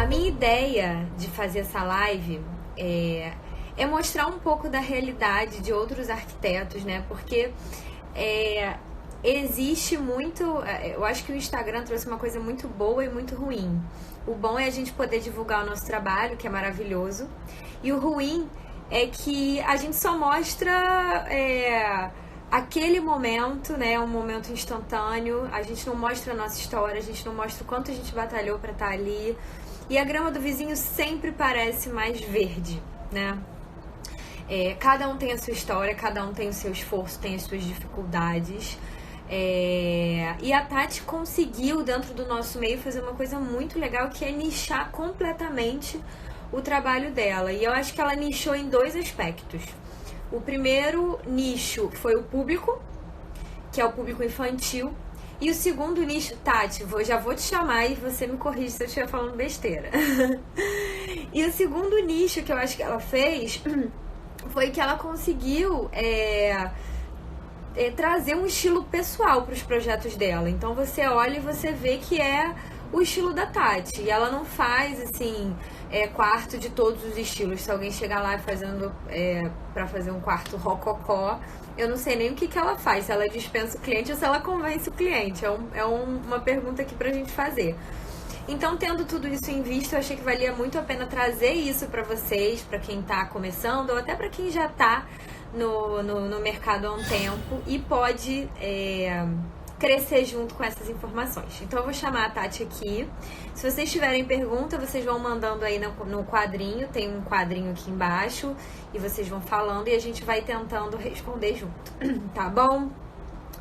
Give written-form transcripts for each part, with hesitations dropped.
A minha ideia de fazer essa live é mostrar um pouco da realidade de outros arquitetos, né? Porque existe muito. Eu acho que o Instagram trouxe uma coisa muito boa e muito ruim. O bom é a gente poder divulgar o nosso trabalho, que é maravilhoso. E o ruim é que a gente só mostra aquele momento, né? Um momento instantâneo. A gente não mostra a nossa história, a gente não mostra o quanto a gente batalhou para estar ali. E a grama do vizinho sempre parece mais verde, né? Cada um tem a sua história, cada um tem o seu esforço, tem as suas dificuldades. E a Tati conseguiu, dentro do nosso meio, fazer uma coisa muito legal, que é nichar completamente o trabalho dela. E eu acho que ela nichou em dois aspectos. O primeiro nicho foi o público, que é o público infantil. E o segundo nicho, Tati, já vou te chamar e você me corrige se eu estiver falando besteira. E o segundo nicho que eu acho que ela fez foi que ela conseguiu trazer um estilo pessoal para os projetos dela. Então você olha e você vê que é o estilo da Tati. E ela não faz assim quarto de todos os estilos. Se alguém chegar lá fazendo para fazer um quarto rococó, eu não sei nem o que ela faz. Se ela dispensa o cliente ou se ela convence o cliente. Uma pergunta aqui pra gente fazer. Então, tendo tudo isso em vista, eu achei que valia muito a pena trazer isso para vocês, para quem está começando, ou até para quem já está no mercado há um tempo e pode crescer junto com essas informações. Então, eu vou chamar a Tati aqui. Se vocês tiverem pergunta, vocês vão mandando aí no quadrinho, tem um quadrinho aqui embaixo, e vocês vão falando e a gente vai tentando responder junto, tá bom?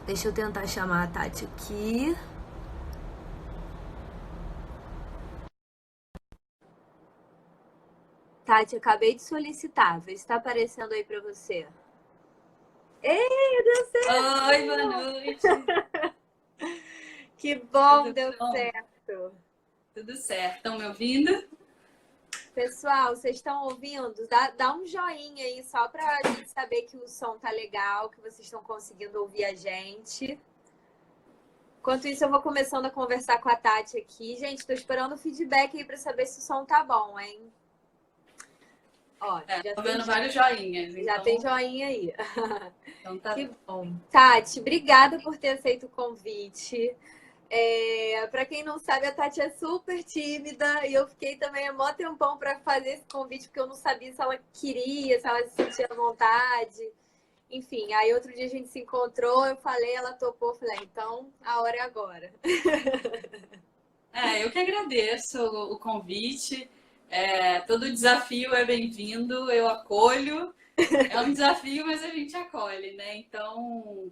Deixa eu tentar chamar a Tati aqui. Tati, acabei de solicitar. Vê se tá aparecendo aí pra você. Ei, deu certo! Oi, boa noite! Que bom, Tudo deu bom? certo. Tudo certo. Estão me ouvindo? Pessoal, vocês estão ouvindo? Dá um joinha aí só pra gente saber que o som tá legal, que vocês estão conseguindo ouvir a gente. Enquanto isso, eu vou começando a conversar com a Tati aqui. Gente, tô esperando o feedback aí pra saber se o som tá bom, hein? Ó, já Tô tem, vendo vários joinhas. já tem joinha aí. Então tá Que bom. bom. Tati, obrigada por ter aceito o convite. Para quem não sabe, a Tati é super tímida e eu fiquei também há mó tempão para fazer esse convite, porque eu não sabia se ela queria, se ela se sentia à vontade. Enfim, aí outro dia a gente se encontrou, eu falei, ela topou, falei, então a hora é agora. Eu que agradeço o convite. Todo desafio é bem-vindo, eu acolho. É um desafio, mas a gente acolhe, né? Então,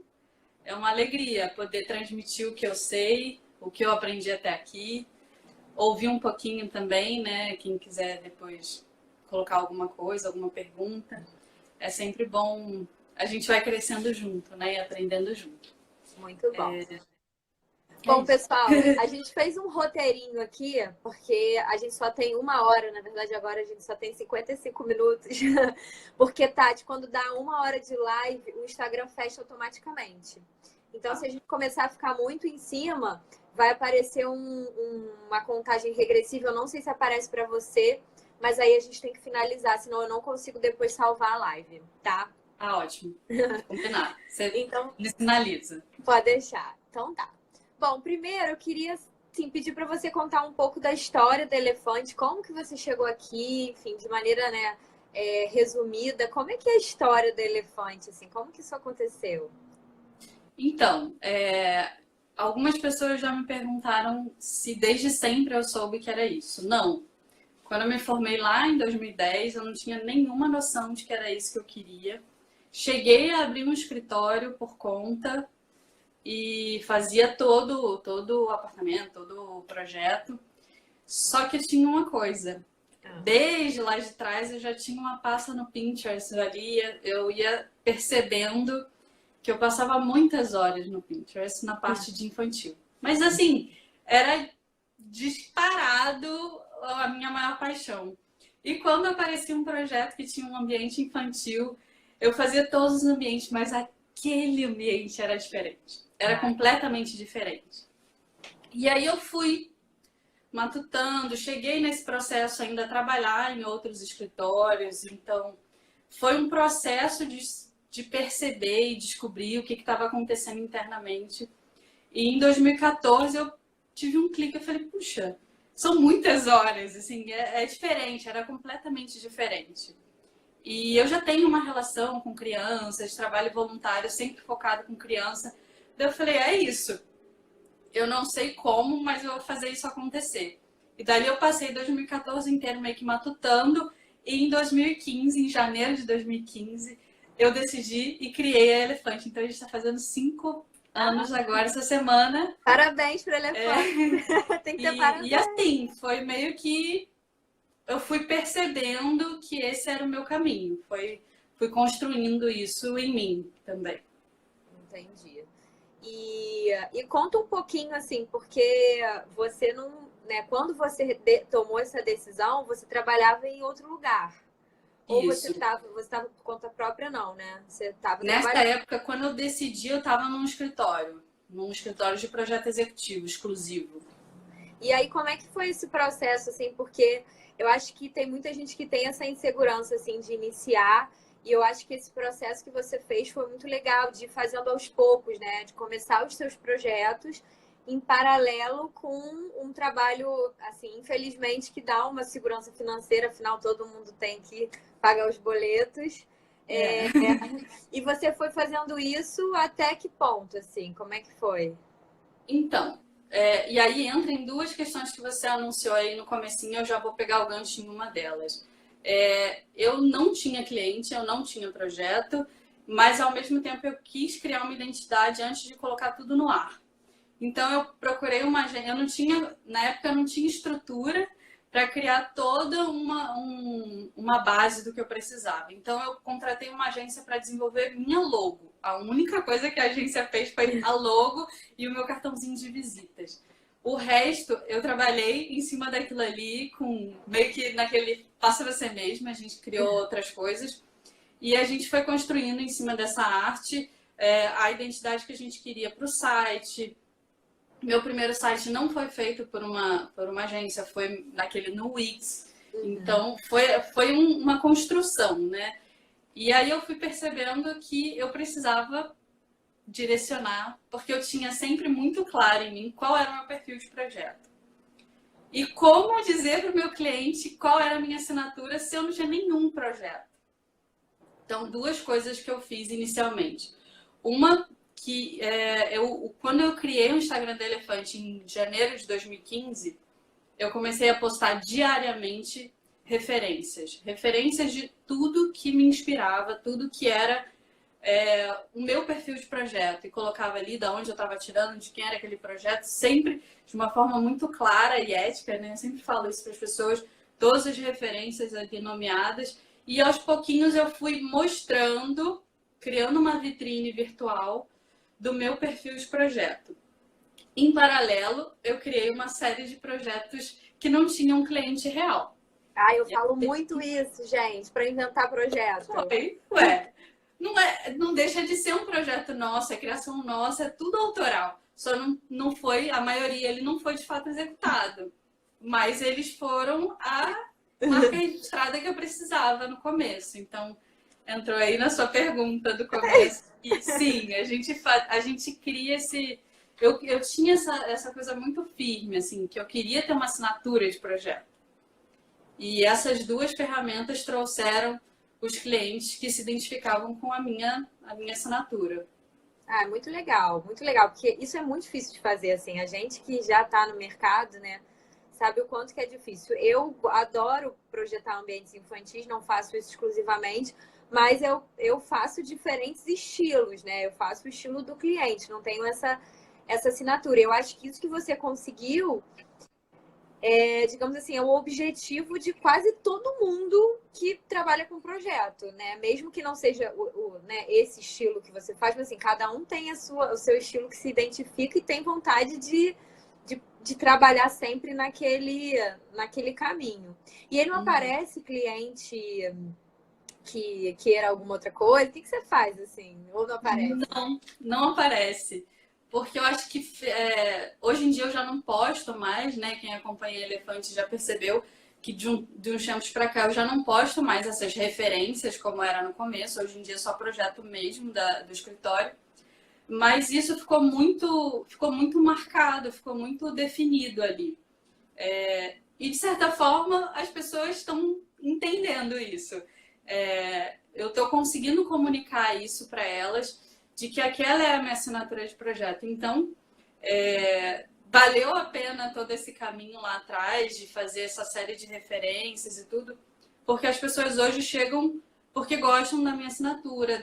é uma alegria poder transmitir o que eu sei, o que eu aprendi até aqui. Ouvir um pouquinho também, né? Quem quiser depois colocar alguma coisa, alguma pergunta. É sempre bom. A gente vai crescendo junto, né? E aprendendo junto. Muito bom. É Bom, isso. pessoal, a gente fez um roteirinho aqui, porque a gente só tem 1 hora, na verdade agora a gente só tem 55 minutos. Porque, Tati, quando dá 1 hora de live, o Instagram fecha automaticamente. Então, se a gente começar a ficar muito em cima, vai aparecer uma contagem regressiva. Eu não sei se aparece para você, mas aí a gente tem que finalizar, senão eu não consigo depois salvar a live, tá? Ah, ótimo. Combinado. Você Então, me sinaliza. pode deixar. Então tá. Bom, primeiro eu queria pedir para você contar um pouco da história do elefante, como que você chegou aqui, enfim, de maneira, né, resumida, como é que é a história do elefante, assim, como que isso aconteceu? Então, algumas pessoas já me perguntaram se desde sempre eu soube que era isso. Não. Quando eu me formei lá em 2010, eu não tinha nenhuma noção de que era isso que eu queria. Cheguei a abrir um escritório por conta e fazia todo o apartamento, todo o projeto. Só que tinha uma coisa. Desde lá de trás eu já tinha uma pasta no Pinterest ali, eu ia percebendo que eu passava muitas horas no Pinterest na parte de infantil. Mas assim, era disparado a minha maior paixão. E quando aparecia um projeto que tinha um ambiente infantil, eu fazia todos os ambientes, mas aquele ambiente era diferente. Era completamente diferente. E aí eu fui matutando, cheguei nesse processo ainda a trabalhar em outros escritórios, então foi um processo de perceber e descobrir o que estava acontecendo internamente. E em 2014 eu tive um clique, eu falei, puxa, são muitas horas, assim, é diferente, era completamente diferente. E eu já tenho uma relação com crianças, trabalho voluntário, sempre focado com criança. Daí eu falei, é isso. Eu não sei como, mas eu vou fazer isso acontecer. E dali eu passei 2014 inteiro meio que matutando. E em 2015, em janeiro de 2015, eu decidi e criei a Elefante. Então a gente está fazendo 5 anos agora, essa semana. Parabéns para Elefante. Tem que ter parabéns. E assim, foi meio que eu fui percebendo que esse era o meu caminho. Fui construindo isso em mim também. Entendi. E conta um pouquinho, assim, porque você não, né, quando você tomou essa decisão, você trabalhava em outro lugar. Ou você estava por conta própria, não, né? Você estava Nessa época, quando eu decidi, eu estava num escritório de projeto executivo exclusivo. E aí, como é que foi esse processo, assim? Porque eu acho que tem muita gente que tem essa insegurança, assim, de iniciar. E eu acho que esse processo que você fez foi muito legal, de ir fazendo aos poucos, né? De começar os seus projetos em paralelo com um trabalho, assim, infelizmente, que dá uma segurança financeira. Afinal, todo mundo tem que pagar os boletos. E você foi fazendo isso até que ponto, assim? Como é que foi? Então, e aí entra em 2 questões que você anunciou aí no comecinho, eu já vou pegar o gancho em uma delas. Eu não tinha cliente, eu não tinha projeto, mas ao mesmo tempo eu quis criar uma identidade antes de colocar tudo no ar. Então eu procurei uma agência, na época eu não tinha estrutura para criar toda uma base do que eu precisava. Então eu contratei uma agência para desenvolver minha logo. A única coisa que a agência fez foi a logo e o meu cartãozinho de visitas. O resto eu trabalhei em cima daquilo ali, com meio que naquele faça você mesma, a gente criou outras coisas e a gente foi construindo em cima dessa arte a identidade que a gente queria para o site. Meu primeiro site não foi feito por uma agência, foi no Wix. Então, foi uma construção, né? E aí eu fui percebendo que eu precisava direcionar, porque eu tinha sempre muito claro em mim qual era o meu perfil de projeto. E como dizer para o meu cliente qual era a minha assinatura se eu não tinha nenhum projeto. Então, 2 coisas que eu fiz inicialmente. Uma que quando eu criei o Instagram da Elefante em janeiro de 2015, eu comecei a postar diariamente referências de tudo que me inspirava, tudo que era o meu perfil de projeto, e colocava ali de onde eu estava tirando, de quem era aquele projeto, sempre de uma forma muito clara e ética, né? Eu sempre falo isso para as pessoas, todas as referências ali nomeadas, e aos pouquinhos eu fui mostrando, criando uma vitrine virtual do meu perfil de projeto. Em paralelo, eu criei uma série de projetos que não tinham cliente real. Eu falo muito isso, gente, para inventar projeto. Não deixa de ser um projeto nosso, é criação nossa, é tudo autoral. Só não foi, a maioria ele não foi de fato executado. Mas eles foram a marca registrada que eu precisava no começo. Então, entrou aí na sua pergunta do começo. E sim, a gente cria esse... Eu tinha essa coisa muito firme, assim, que eu queria ter uma assinatura de projeto. E essas 2 ferramentas trouxeram os clientes que se identificavam com a minha assinatura. Muito legal, porque isso é muito difícil de fazer, assim, a gente que já está no mercado, né, sabe o quanto que é difícil. Eu adoro projetar ambientes infantis, não faço isso exclusivamente, mas eu faço diferentes estilos, né, eu faço o estilo do cliente, não tenho essa assinatura. Eu acho que isso que você conseguiu digamos assim, é o objetivo de quase todo mundo que trabalha com projeto, né? Mesmo que não seja né, esse estilo que você faz, mas assim, cada um tem o seu estilo que se identifica e tem vontade de trabalhar sempre naquele caminho. E ele não aparece cliente que queira alguma outra coisa? O que você faz, assim? Ou não aparece? Não aparece. porque eu acho que hoje em dia eu já não posto mais, né? Quem acompanha Elefante já percebeu que de uns tempos para cá eu já não posto mais essas referências como era no começo. Hoje em dia é só projeto mesmo do escritório. Mas isso ficou muito marcado, ficou muito definido ali. E de certa forma as pessoas estão entendendo isso. Eu estou conseguindo comunicar isso para elas, de que aquela é a minha assinatura de projeto. Então, valeu a pena todo esse caminho lá atrás, de fazer essa série de referências e tudo, porque as pessoas hoje chegam porque gostam da minha assinatura,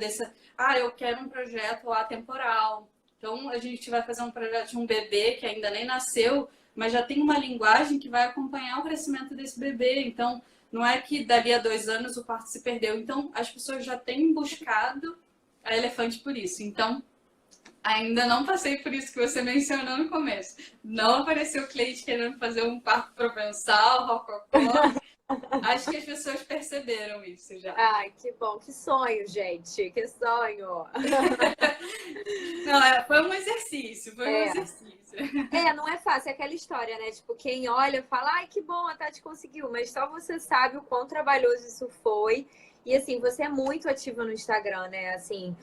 eu quero um projeto atemporal. Então, a gente vai fazer um projeto de um bebê que ainda nem nasceu, mas já tem uma linguagem que vai acompanhar o crescimento desse bebê. Então, não é que dali a 2 anos o parto se perdeu. Então, as pessoas já têm buscado a Elefante por isso. Então, ainda não passei por isso que você mencionou no começo. Não apareceu o cliente querendo fazer um parto provençal, rococó. Acho que as pessoas perceberam isso já. Ai, que bom. Que sonho, gente. Que sonho. Não, foi um exercício, Não é fácil. É aquela história, né? Tipo, quem olha fala, ai, que bom, a Tati conseguiu. Mas só você sabe o quão trabalhoso isso foi. E, assim, você é muito ativa no Instagram, né? Assim,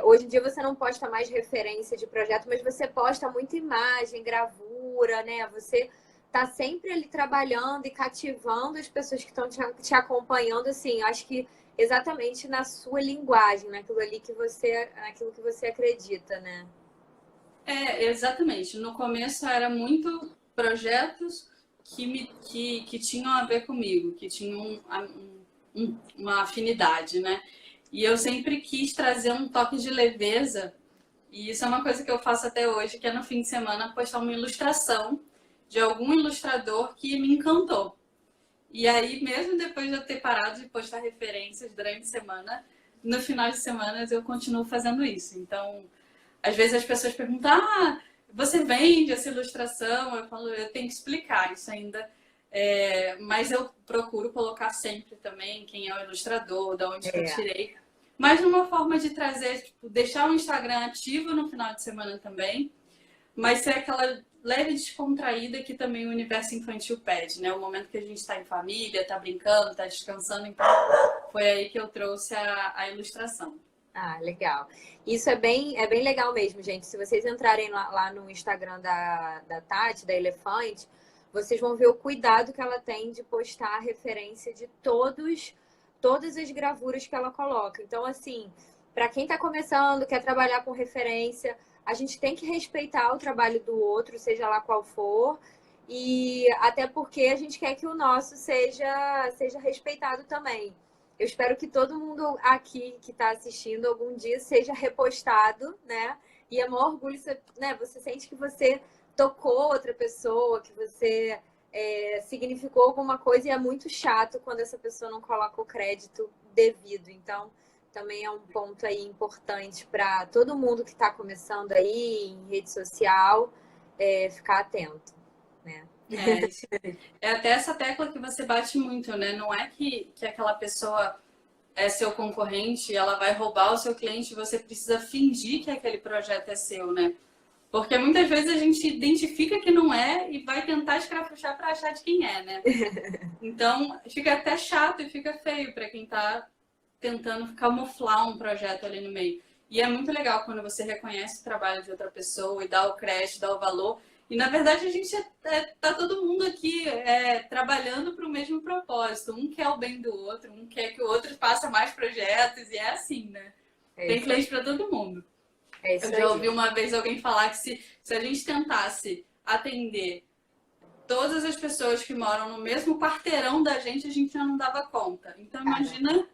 hoje em dia você não posta mais referência de projeto, mas você posta muita imagem, gravura, né? Você tá sempre ali trabalhando e cativando as pessoas que estão te acompanhando, assim, acho que exatamente na sua linguagem, naquilo que você acredita, né? Exatamente. No começo era muito projetos que tinham a ver comigo, que tinham uma afinidade, né? E eu sempre quis trazer um toque de leveza, e isso é uma coisa que eu faço até hoje, que é no fim de semana postar uma ilustração de algum ilustrador que me encantou. E aí, mesmo depois de eu ter parado de postar referências durante a semana, no final de semana eu continuo fazendo isso. Então, às vezes as pessoas perguntam, você vende essa ilustração? Eu falo, eu tenho que explicar isso ainda. Mas eu procuro colocar sempre também quem é o ilustrador, de onde que eu tirei. Mas numa forma de trazer, tipo, deixar o Instagram ativo no final de semana também, mas ser aquela leve descontraída que também o universo infantil pede, né? O momento que a gente está em família, está brincando, está descansando, então foi aí que eu trouxe a ilustração. Ah, legal. Isso é bem legal mesmo, gente. Se vocês entrarem lá no Instagram da Tati, da Elefante, vocês vão ver o cuidado que ela tem de postar a referência de todas as gravuras que ela coloca. Então, assim, para quem está começando, quer trabalhar com referência, a gente tem que respeitar o trabalho do outro, seja lá qual for, e até porque a gente quer que o nosso seja respeitado também. Eu espero que todo mundo aqui que está assistindo algum dia seja repostado, né? E é maior orgulho, né? Você sente que você tocou outra pessoa, que você significou alguma coisa, e é muito chato quando essa pessoa não coloca o crédito devido. Então, também é um ponto aí importante para todo mundo que está começando aí em rede social ficar atento, né? É até essa tecla que você bate muito, né? Não é que aquela pessoa é seu concorrente e ela vai roubar o seu cliente, você precisa fingir que aquele projeto é seu, né? Porque muitas vezes a gente identifica que não é e vai tentar escrafuchar para achar de quem é, né? Então, fica até chato e fica feio para quem está tentando camuflar um projeto ali no meio. E é muito legal quando você reconhece o trabalho de outra pessoa e dá o crédito, dá o valor. E, na verdade, a gente tá todo mundo aqui trabalhando para o mesmo propósito. Um quer o bem do outro, um quer que o outro faça mais projetos, e é assim, né? Tem cliente para todo mundo. Eu já ouvi uma vez alguém falar que se a gente tentasse atender todas as pessoas que moram no mesmo quarteirão da gente, a gente já não dava conta. Então, imagina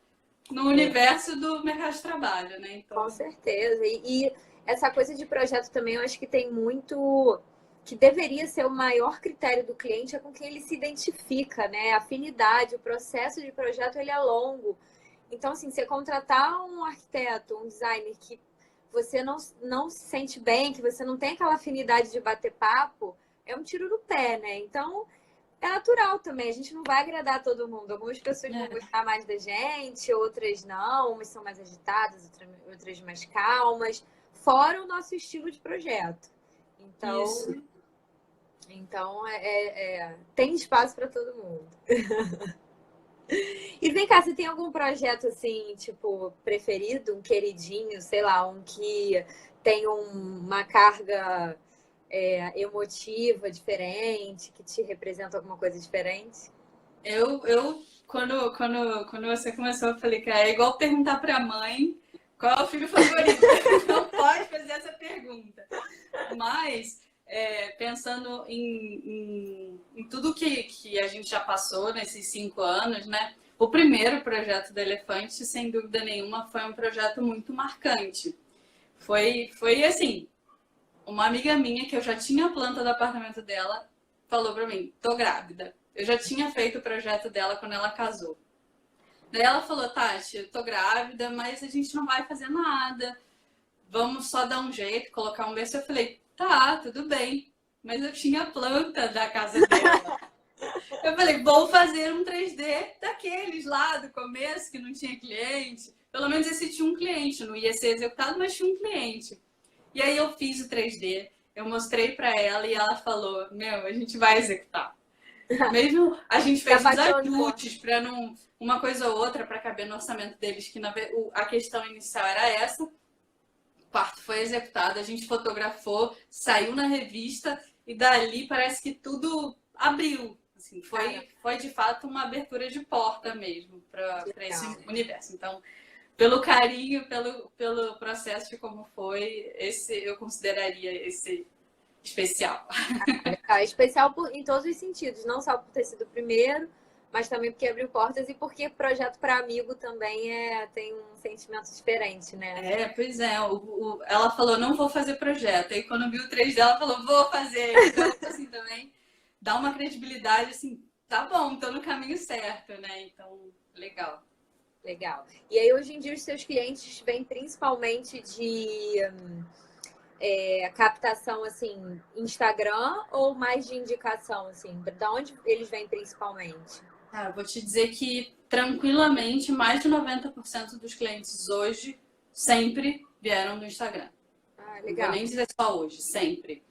no universo do mercado de trabalho, né? Então... Com certeza. E essa coisa de projeto também, eu acho que tem muito... que deveria ser o maior critério do cliente é com quem ele se identifica, né? A afinidade, o processo de projeto, ele é longo. Então, assim, você contratar um arquiteto, um designer que você não se sente bem, que você não tem aquela afinidade de bater papo, é um tiro no pé, né? Então, é natural também. A gente não vai agradar todo mundo. Algumas pessoas vão gostar mais da gente, outras não. Umas são mais agitadas, outras mais calmas. Fora o nosso estilo de projeto. Então, Isso. então tem espaço para todo mundo. E vem cá, você tem algum projeto assim, tipo, preferido, um queridinho, sei lá, um que tem uma carga emotiva diferente, que te representa alguma coisa diferente? Quando você começou, eu falei que é igual perguntar pra mãe qual é o filho favorito. Não pode fazer essa pergunta. Mas, pensando em tudo que a gente já passou nesses 5 anos, né? O primeiro projeto da Elefante, sem dúvida nenhuma, foi um projeto muito marcante. Foi assim, uma amiga minha que eu já tinha a planta do apartamento dela falou pra mim, tô grávida. Eu já tinha feito o projeto dela quando ela casou. Daí ela falou, Tati, eu tô grávida, mas a gente não vai fazer nada. Vamos só dar um jeito, colocar um berço. Eu falei, tá, tudo bem. Mas eu tinha a planta da casa dela. Eu falei, vou fazer um 3D daqueles lá do começo, que não tinha cliente. Pelo menos esse tinha um cliente, não ia ser executado, mas tinha um cliente. E aí eu fiz o 3D, eu mostrei pra ela e ela falou, meu, a gente vai executar. Mesmo a gente fez os ajustes para não uma coisa ou outra para caber no orçamento deles, que a questão inicial era essa. O quarto foi executado, a gente fotografou, saiu na revista e dali parece que tudo abriu. Assim, foi de fato uma abertura de porta mesmo para esse universo. Então, pelo carinho, pelo processo de como foi, eu consideraria esse especial. É especial em todos os sentidos, não só por ter sido o primeiro, mas também porque abriu portas e porque projeto para amigo também tem um sentimento diferente, né? Pois é. Ela falou, não vou fazer projeto. Aí quando viu o 3D, ela falou, vou fazer. Então, assim, também dá uma credibilidade, assim, tá bom, tô no caminho certo, né? Então, legal. Legal. E aí, hoje em dia, os seus clientes vêm principalmente de captação, assim, Instagram ou mais de indicação, assim? Da onde eles vêm principalmente? Vou te dizer que, tranquilamente, mais de 90% dos clientes hoje sempre vieram do Instagram. Legal. Não vou nem dizer só hoje, sempre.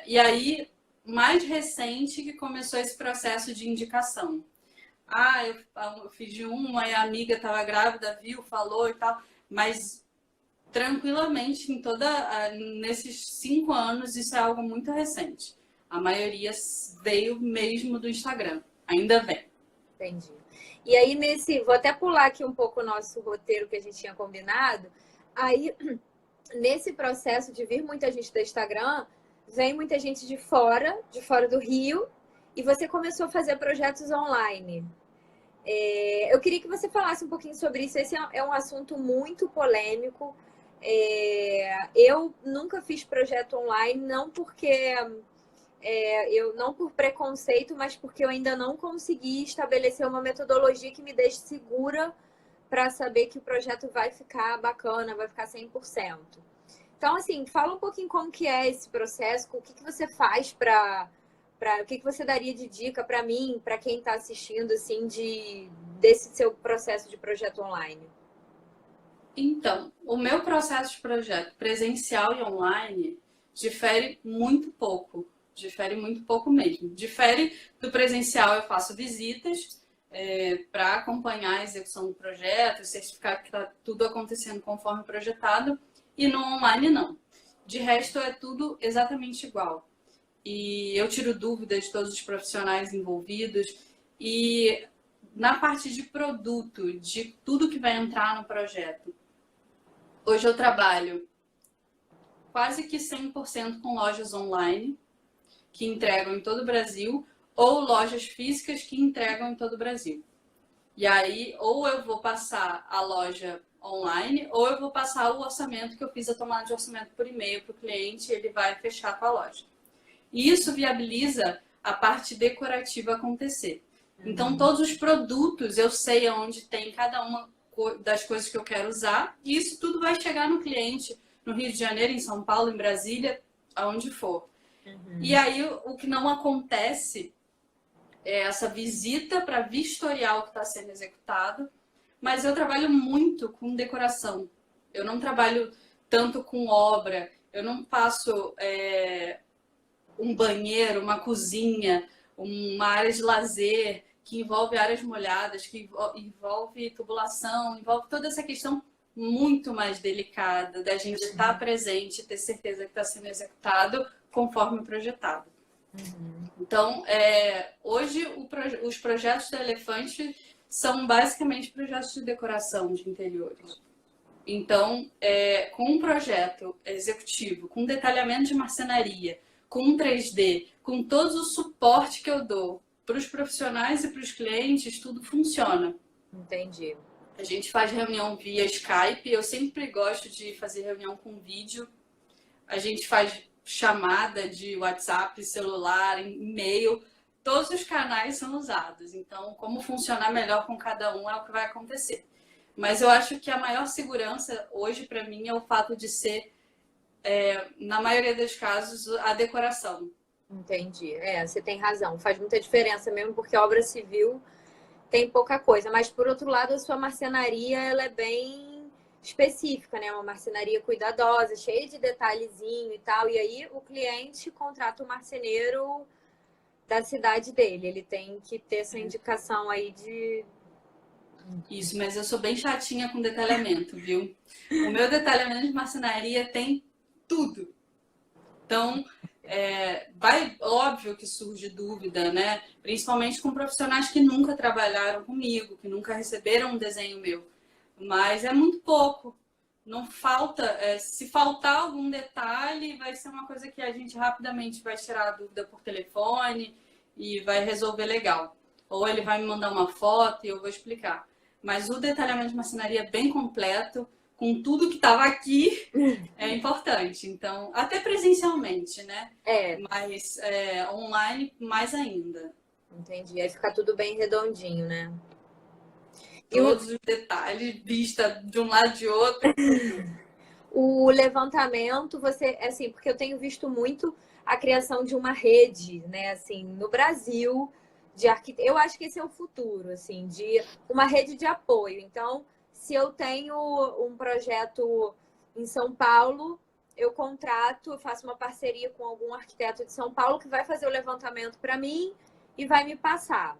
E aí, mais recente que começou esse processo de indicação. Eu fiz de uma e a amiga estava grávida, viu, falou e tal, mas tranquilamente nesses 5 anos isso é algo muito recente. A maioria veio mesmo do Instagram, ainda vem. Entendi. E aí vou até pular aqui um pouco o nosso roteiro que a gente tinha combinado. Aí, nesse processo de vir muita gente do Instagram, vem muita gente de fora do Rio, e você começou a fazer projetos online. Eu queria que você falasse um pouquinho sobre isso. Esse é um assunto muito polêmico. Eu nunca fiz projeto online, não porque não por preconceito, mas porque eu ainda não consegui estabelecer uma metodologia que me deixe segura para saber que o projeto vai ficar bacana, vai ficar 100%. Então, assim, fala um pouquinho como que é esse processo, o que você faz o que você daria de dica para mim, para quem está assistindo, assim, desse seu processo de projeto online? Então, o meu processo de projeto presencial e online difere muito pouco mesmo. Difere do presencial, eu faço visitas para acompanhar a execução do projeto, certificar que está tudo acontecendo conforme projetado, e no online não. De resto, é tudo exatamente igual. E eu tiro dúvidas de todos os profissionais envolvidos. E na parte de produto, de tudo que vai entrar no projeto, hoje eu trabalho quase que 100% com lojas online, que entregam em todo o Brasil, ou lojas físicas que entregam em todo o Brasil. E aí, ou eu vou passar a loja online, ou eu vou passar o orçamento que eu fiz a tomada de orçamento por e-mail para o cliente, e ele vai fechar com a loja. E isso viabiliza a parte decorativa acontecer. Então, todos os produtos, eu sei aonde tem cada uma das coisas que eu quero usar, e isso tudo vai chegar no cliente, no Rio de Janeiro, em São Paulo, em Brasília, aonde for. E aí, o que não acontece é essa visita para vistoriar o que está sendo executado, mas eu trabalho muito com decoração. Eu não trabalho tanto com obra. Eu não faço um banheiro, uma cozinha, uma área de lazer que envolve áreas molhadas, que envolve tubulação, envolve toda essa questão muito mais delicada da gente estar presente e ter certeza que está sendo executado conforme projetado. Então, hoje os projetos da Elefante são basicamente projetos de decoração de interiores. Então, com um projeto executivo, com detalhamento de marcenaria, com um 3D, com todo o suporte que eu dou para os profissionais e para os clientes, tudo funciona. Entendi. A gente faz reunião via Skype, eu sempre gosto de fazer reunião com vídeo. A gente faz chamada de WhatsApp, celular, e-mail. Todos os canais são usados. Então, como funcionar melhor com cada um é o que vai acontecer. Mas eu acho que a maior segurança hoje, para mim, é o fato de ser, na maioria dos casos, a decoração. Entendi. Você tem razão. Faz muita diferença mesmo, porque a obra civil tem pouca coisa. Mas, por outro lado, a sua marcenaria ela é bem específica, né? Uma marcenaria cuidadosa, cheia de detalhezinho e tal. E aí, o cliente contrata o marceneiro da cidade dele. Ele tem que ter essa indicação aí de... Isso, mas eu sou bem chatinha com detalhamento, viu? O meu detalhamento de marcenaria tem tudo. Então, óbvio que surge dúvida, né? Principalmente com profissionais que nunca trabalharam comigo, que nunca receberam um desenho meu. Mas é muito pouco. Não falta, se faltar algum detalhe, vai ser uma coisa que a gente rapidamente vai tirar a dúvida por telefone e vai resolver legal. Ou ele vai me mandar uma foto e eu vou explicar. Mas o detalhamento de marcenaria bem completo, com tudo que estava aqui, é importante. Então, até presencialmente, né? Mas online, mais ainda. Entendi. Aí fica tudo bem redondinho, né? Todos os detalhes, vista de um lado e de outro. O levantamento, assim, porque eu tenho visto muito a criação de uma rede, né, assim, no Brasil, eu acho que esse é o futuro, assim, de uma rede de apoio. Então, se eu tenho um projeto em São Paulo, eu faço uma parceria com algum arquiteto de São Paulo que vai fazer o levantamento para mim e vai me passar.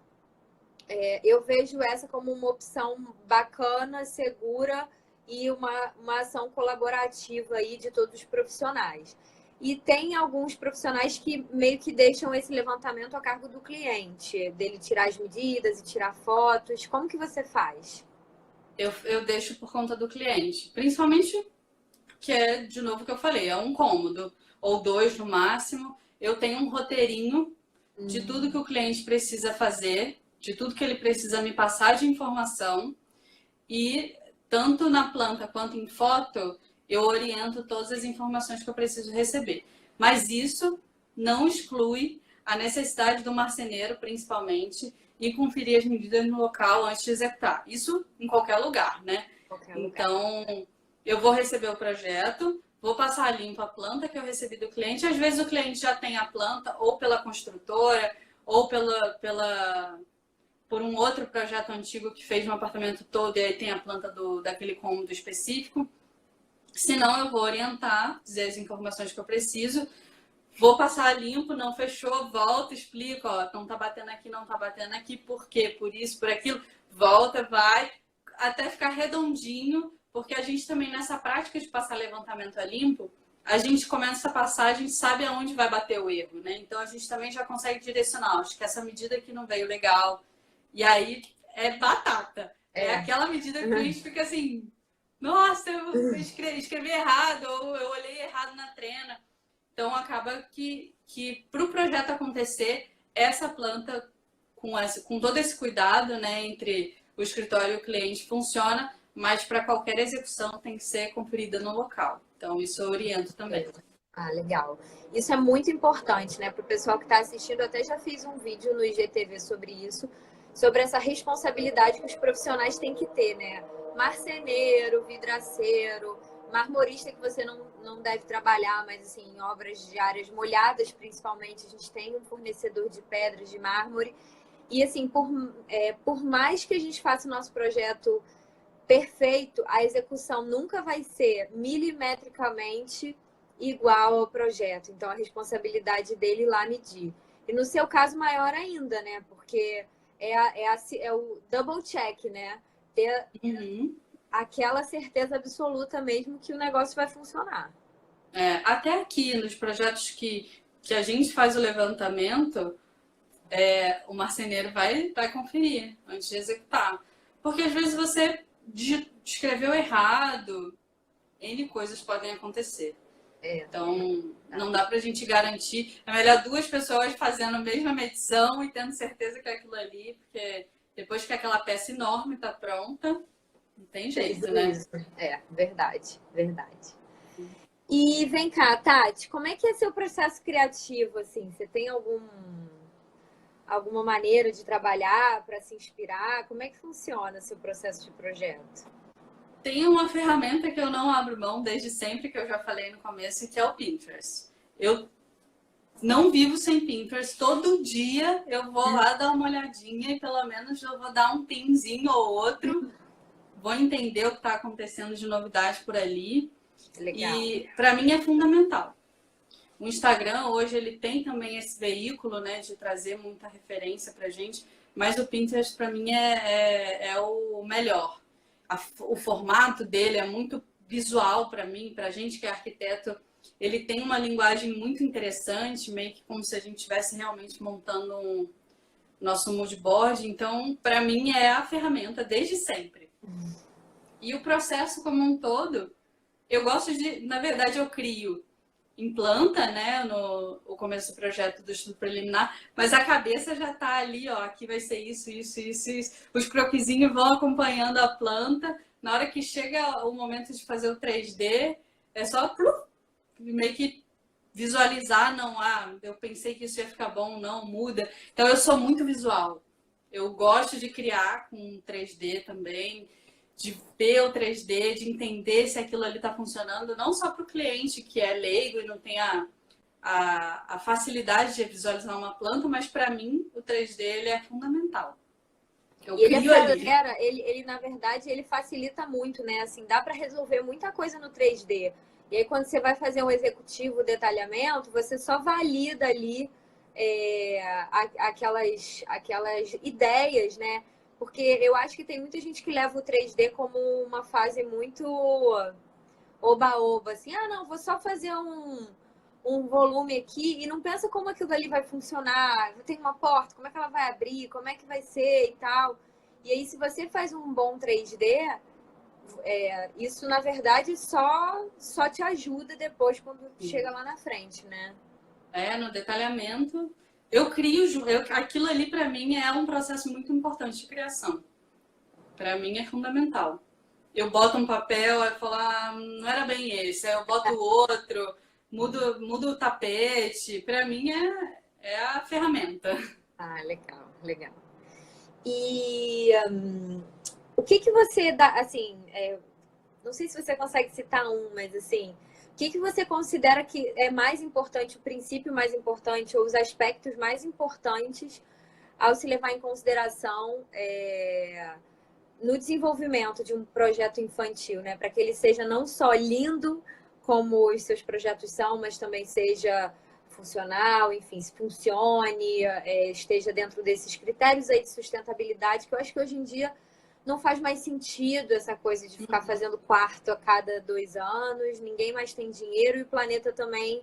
Eu vejo essa como uma opção bacana, segura e uma ação colaborativa aí de todos os profissionais. E tem alguns profissionais que meio que deixam esse levantamento a cargo do cliente, dele tirar as medidas e tirar fotos. Como que você faz? Eu deixo por conta do cliente. Principalmente que é, de novo, que eu falei, é um cômodo, ou 2 no máximo. Eu tenho um roteirinho de tudo que o cliente precisa fazer, de tudo que ele precisa me passar de informação. E tanto na planta quanto em foto, eu oriento todas as informações que eu preciso receber. Mas isso não exclui a necessidade do marceneiro, principalmente, e conferir as medidas no local antes de executar. Isso em qualquer lugar, né? Então, eu vou receber o projeto, vou passar limpo a planta que eu recebi do cliente. Às vezes o cliente já tem a planta ou pela construtora ou por um outro projeto antigo que fez um apartamento todo e aí tem a planta daquele cômodo específico. Se não, eu vou orientar, dizer as informações que eu preciso. Vou passar limpo, não fechou, volto, explico, não tá batendo aqui, por quê? Por isso, por aquilo. Volta, vai, até ficar redondinho, porque a gente também, nessa prática de passar levantamento a limpo, a gente começa a passar, a gente sabe aonde vai bater o erro, né? Então, a gente também já consegue direcionar, acho que essa medida aqui não veio legal. E aí, é batata. É aquela medida que a gente fica assim... Nossa, eu escrevi errado, ou eu olhei errado na trena. Então, acaba que para o projeto acontecer, essa planta, com todo esse cuidado, né, entre o escritório e o cliente, funciona, mas para qualquer execução tem que ser conferida no local. Então, isso eu oriento também. Ah, legal. Isso é muito importante, né, para o pessoal que está assistindo. Eu até já fiz um vídeo no IGTV sobre isso, sobre essa responsabilidade que os profissionais têm que ter, né? Marceneiro, vidraceiro, marmorista que você não deve trabalhar, mas assim, em obras de áreas molhadas, principalmente, a gente tem um fornecedor de pedras de mármore. E assim, por mais que a gente faça o nosso projeto perfeito, a execução nunca vai ser milimetricamente igual ao projeto. Então, a responsabilidade dele ir lá medir. E no seu caso, maior ainda, né? Porque é o double check, né? Ter aquela certeza absoluta mesmo que o negócio vai funcionar. Até aqui, nos projetos que a gente faz o levantamento, o marceneiro vai conferir antes de executar. Porque às vezes você escreveu errado, N coisas podem acontecer. Então, não dá pra gente garantir. É melhor duas pessoas fazendo a mesma medição e tendo certeza que é aquilo ali, porque depois que aquela peça enorme tá pronta, não tem jeito, né? Verdade, verdade. E vem cá, Tati, como é que é seu processo criativo, assim? Você tem alguma maneira de trabalhar para se inspirar? Como é que funciona seu processo de projeto? Tem uma ferramenta que eu não abro mão desde sempre, que eu já falei no começo, que é o Pinterest. Eu não vivo sem Pinterest. Todo dia eu vou lá dar uma olhadinha e pelo menos eu vou dar um pinzinho ou outro. Vou entender o que está acontecendo de novidade por ali. Legal. E para mim é fundamental. O Instagram hoje ele tem também esse veículo, né, de trazer muita referência para gente, mas o Pinterest para mim é o melhor. O formato dele é muito visual para mim, para gente que é arquiteto. Ele tem uma linguagem muito interessante, meio que como se a gente estivesse realmente montando nosso mood board. Então, para mim é a ferramenta desde sempre. E o processo como um todo, eu gosto de, na verdade, eu crio em planta, né, o começo do projeto do estudo preliminar, mas a cabeça já está ali, ó, aqui vai ser isso, isso, isso, isso. Os croquisinhos vão acompanhando a planta. Na hora que chega o momento de fazer o 3D, é só meio que visualizar, não, eu pensei que isso ia ficar bom, não, muda. Então eu sou muito visual. Eu gosto de criar com 3D também, de ver o 3D, de entender se aquilo ali está funcionando, não só para o cliente que é leigo e não tem a facilidade de visualizar uma planta, mas para mim o 3D ele é fundamental. E ele acelera, ele na verdade ele facilita muito, né? Assim, dá para resolver muita coisa no 3D. E aí quando você vai fazer um executivo detalhamento, você só valida ali aquelas ideias, né? Porque eu acho que tem muita gente que leva o 3D como uma fase muito oba-oba, assim, não, vou só fazer um volume aqui e não pensa como aquilo ali vai funcionar. Tem uma porta, como é que ela vai abrir, como é que vai ser e tal. E aí, se você faz um bom 3D, isso, na verdade, só te ajuda depois quando chega lá na frente, né? No detalhamento, eu crio, aquilo ali para mim é um processo muito importante de criação. Para mim é fundamental. Eu boto um papel e falo, não era bem esse, aí eu boto outro, mudo o tapete. Para mim é a ferramenta. Legal, legal. E o que você dá, assim, não sei se você consegue citar mas assim, o que você considera que é mais importante, o princípio mais importante ou os aspectos mais importantes ao se levar em consideração no desenvolvimento de um projeto infantil, né? Para que ele seja não só lindo como os seus projetos são, mas também seja funcional, enfim, se funcione, esteja dentro desses critérios aí de sustentabilidade, que eu acho que hoje em dia não faz mais sentido essa coisa de ficar fazendo quarto a cada 2 anos, ninguém mais tem dinheiro e o planeta também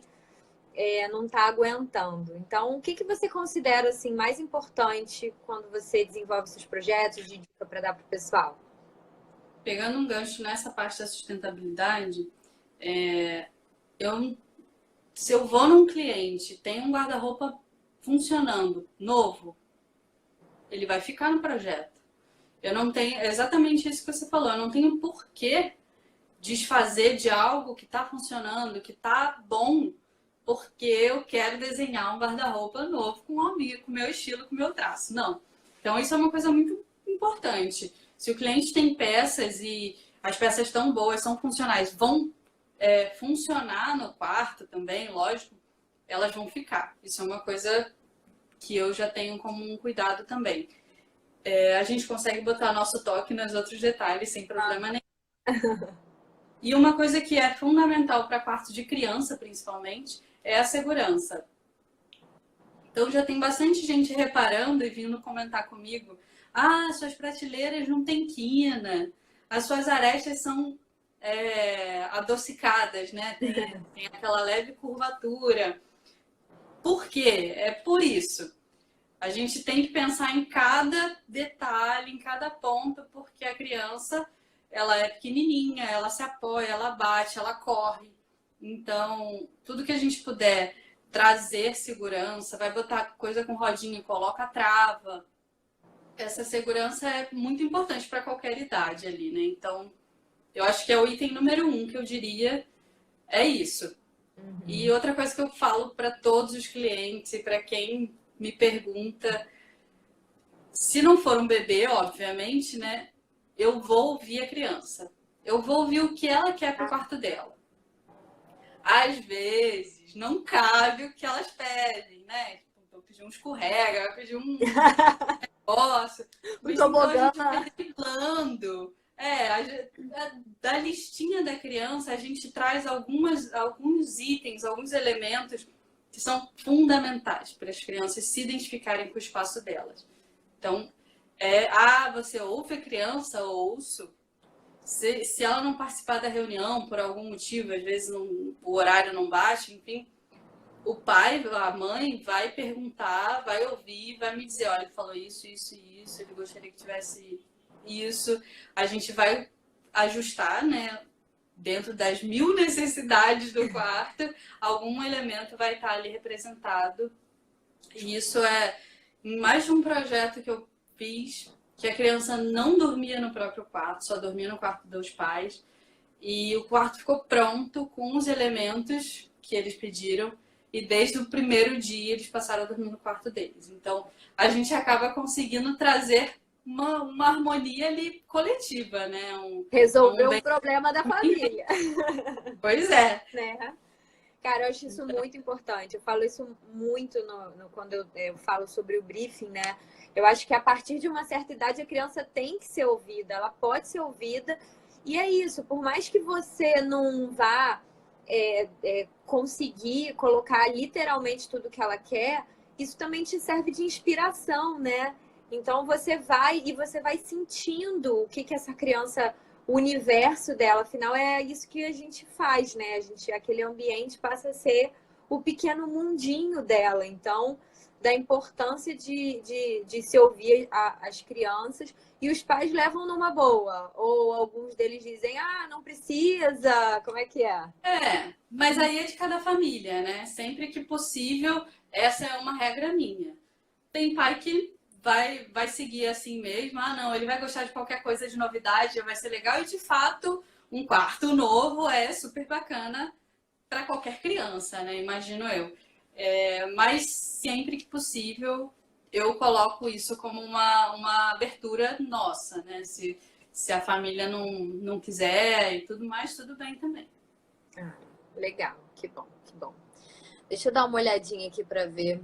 não está aguentando. Então, o que você considera assim, mais importante quando você desenvolve seus projetos de dica para dar para o pessoal? Pegando um gancho nessa parte da sustentabilidade, se eu vou num cliente, tem um guarda-roupa funcionando, novo, ele vai ficar no projeto. Eu não tenho, é exatamente isso que você falou, eu não tenho porquê desfazer de algo que está funcionando, que está bom, porque eu quero desenhar um guarda-roupa novo com o meu estilo, com o meu traço. Não. Então isso é uma coisa muito importante. Se o cliente tem peças e as peças estão boas, são funcionais, vão funcionar no quarto também, lógico, elas vão ficar. Isso é uma coisa que eu já tenho como um cuidado também. A gente consegue botar nosso toque nos outros detalhes sem problema nenhum. E uma coisa que é fundamental para quarto de criança, principalmente, é a segurança. Então já tem bastante gente reparando e vindo comentar comigo: ah, suas prateleiras não tem quina, as suas arestas são adocicadas, né? Tem aquela leve curvatura. Por quê? É por isso. A gente tem que pensar em cada detalhe, em cada ponto, porque a criança, ela é pequenininha, ela se apoia, ela bate, ela corre. Então, tudo que a gente puder trazer segurança, vai botar coisa com rodinha, coloca a trava. Essa segurança é muito importante para qualquer idade ali, né? Então, eu acho que é o item número 1 que eu diria é isso. Uhum. E outra coisa que eu falo para todos os clientes e para quem me pergunta, se não for um bebê, obviamente, né? Eu vou ouvir a criança. Eu vou ouvir o que ela quer pro quarto dela. Às vezes, não cabe o que elas pedem, né? Tipo, eu pedi um escorrega, eu pedi um negócio. Mas então a gente vai driblando. Da listinha da criança, a gente traz alguns itens, alguns elementos que são fundamentais para as crianças se identificarem com o espaço delas. Então, você ouve a criança, ouço. Se ela não participar da reunião por algum motivo, às vezes o horário não bate, enfim, o pai, a mãe vai perguntar, vai ouvir, vai me dizer: olha, ele falou isso, isso e isso, ele gostaria que tivesse isso. A gente vai ajustar, né? Dentro das 1000 necessidades do quarto, algum elemento vai estar ali representado. E isso é em mais de um projeto que eu fiz, que a criança não dormia no próprio quarto, só dormia no quarto dos pais. E o quarto ficou pronto com os elementos que eles pediram. E desde o primeiro dia eles passaram a dormir no quarto deles. Então a gente acaba conseguindo trazer uma harmonia ali coletiva, né? Resolver um problema da família. Pois é. Né? Cara, eu acho isso muito importante. Eu falo isso muito quando eu falo sobre o briefing, né? Eu acho que a partir de uma certa idade a criança tem que ser ouvida, ela pode ser ouvida. E é isso, por mais que você não vá conseguir colocar literalmente tudo que ela quer, isso também te serve de inspiração, né? Então você vai sentindo o que essa criança, o universo dela, afinal é isso que a gente faz, né? Aquele ambiente passa a ser o pequeno mundinho dela. Então, da importância de se ouvir as crianças, e os pais levam numa boa, ou alguns deles dizem: ah, não precisa, como é que é? Mas aí é de cada família, né? Sempre que possível, essa é uma regra minha. Tem pai que vai seguir assim mesmo. Ah, não, ele vai gostar de qualquer coisa de novidade, vai ser legal. E, de fato, um quarto novo é super bacana para qualquer criança, né? Imagino eu. Mas sempre que possível, eu coloco isso como uma abertura nossa, né? Se a família não quiser e tudo mais, tudo bem também. Ah, legal. Que bom, que bom. Deixa eu dar uma olhadinha aqui para ver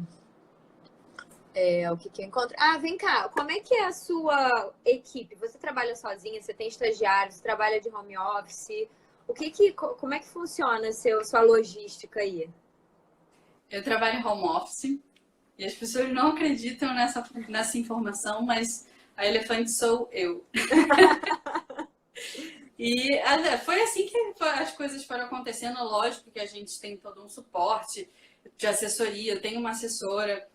o que eu encontro. Ah, vem cá, como é que é a sua equipe? Você trabalha sozinha, você tem estagiários, você trabalha de home office? Como é que funciona sua logística aí? Eu trabalho em home office e as pessoas não acreditam nessa informação, mas a elefante sou eu. E foi assim que as coisas foram acontecendo. Lógico que a gente tem todo um suporte de assessoria, eu tenho uma assessora,